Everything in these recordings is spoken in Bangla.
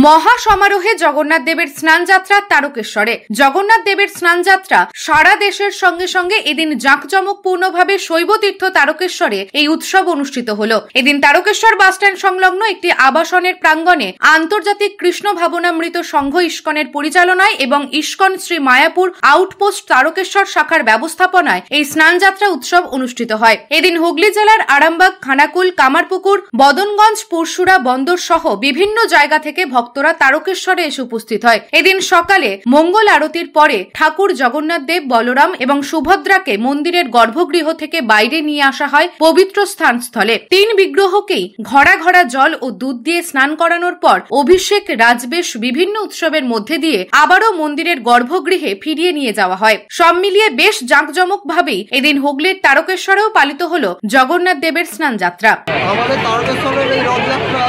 মহা সমারোহে জগন্নাথ দেবের স্নানযাত্রা তারকেশ্বরে। জগন্নাথ দেবের স্নানযাত্রা সারা দেশের সঙ্গে সঙ্গে এদিন জাঁকজমকপূর্ণভাবে শৈবতীর্থ তারকেশ্বরে এই উৎসব অনুষ্ঠিত হলো। এদিন তারকেশ্বর বাসস্ট্যান্ড সংলগ্ন একটি আবাসনের প্রাঙ্গণে আন্তর্জাতিক কৃষ্ণ ভাবনামৃত সংঘ ইস্কনের পরিচালনায় এবং ইস্কন শ্রী মায়াপুর আউটপোস্ট তারকেশ্বর শাখার ব্যবস্থাপনায় এই স্নানযাত্রা উৎসব অনুষ্ঠিত হয়। এদিন হুগলি জেলার আরামবাগ, খানাকুল, কামারপুকুর, বদনগঞ্জ, পরশুরা বন্দর সহ বিভিন্ন জায়গা থেকে ভক্তরা তারকেশ্বরে এসে উপস্থিত হয়। এদিন সকালে মঙ্গল আরতির পরে ঠাকুর জগন্নাথ দেব, বলরাম এবং সুভদ্রাকে মন্দিরের গর্ভগৃহ থেকে বাইরে নিয়ে আসা হয় পবিত্র স্থানস্থলে। 3 বিগ্রহকেই ঘড়া ঘড়া জল ও দুধ দিয়ে স্নান করানোর পর অভিষেক, রাজবেশ, বিভিন্ন উৎসবের মধ্যে দিয়ে আবারও মন্দিরের গর্ভগৃহে ফিরিয়ে নিয়ে যাওয়া হয়। সব মিলিয়ে বেশ জাঁকজমক ভাবেই এদিন হুগলির তারকেশ্বরেও পালিত হলো জগন্নাথ দেবের স্নানযাত্রা। আমাদের তারকেশ্বরের এই রথযাত্রা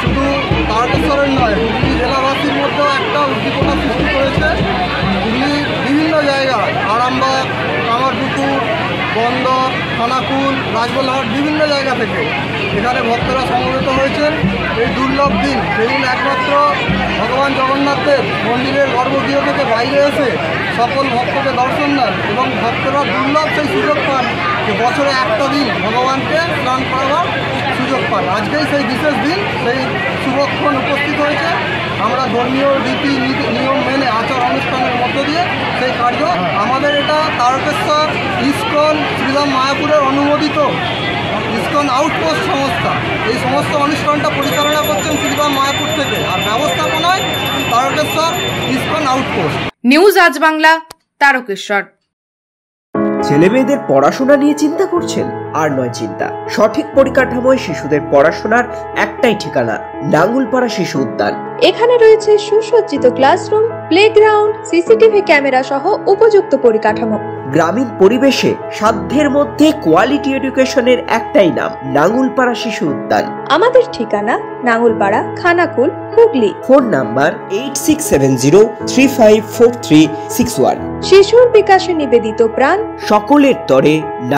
শুধু তারকেশ্বরের নয়, হুগলি জেলাবাসীর মধ্যেও একটা উদ্দীপনা সৃষ্টি করেছে। হুগলির বিভিন্ন জায়গায় আরামবাগ, কামারপুকুর, বন্দর, খানাকুল, রাজবলহাট বিভিন্ন জায়গা থেকে এখানে ভক্তরা সমবেত হয়েছেন। এই দুর্লভ দিন, সেদিন একমাত্র ভগবান জগন্নাথের মন্দিরের গর্ভগৃহ থেকে বাইরে এসে সকল ভক্তকে দর্শন দেন এবং ভক্তরা দুর্লভ সেই সুযোগ পান যে বছরে একটা দিন ভগবানকে স্নান করাবার সুযোগ পান। আজকেই সেই বিশেষ দিন, সেই শুভক্ষণ উপস্থিত হয়েছে। আমরা ধর্মীয় রীতি নিয়ম মেনে আচার অনুষ্ঠানের মধ্য দিয়ে সেই কার্য, আমাদের এটা তারকেশ্বর ইস্কন শ্রীরাম মায়াপুরের অনুমোদিত ইস্কন আউটপোস্ট সংস্থা। এই সমস্ত অনুষ্ঠানটা পরিচালনা করছেন শ্রীরাম মায়াপুর থেকে, আর ব্যবস্থাপনায় তারকেশ্বর ইস্কন আউটপোস্ট। নিউজ আজ বাংলা, তারকেশ্বর। ছেলে মেয়েদের পড়াশোনা নিয়ে চিন্তা করছেন? আর নয় চিন্তা, সঠিক পরিকাঠামোয় শিশুদের পড়াশোনার একটাই ঠিকানা, নাঙ্গুলপাড়া শিশু উদ্যান। এখানে রয়েছে সুসজ্জিত ক্লাসরুম, প্লেগ্রাউন্ড, সিসিটিভি ক্যামেরা সহ উপযুক্ত পরিকাঠামো। গ্রামীণ পরিবেশে সাধ্যের মধ্যে কোয়ালিটি এডুকেশনের একটাই নাম, নাঙ্গুলপাড়া শিশু উদ্যান। আমাদের ঠিকানা নাঙ্গুলপাড়া, খানাকুল, হুগলি। Phone number 8670354361। শিশুর বিকাশে নিবেদিত প্রাণ, সকলের তরে।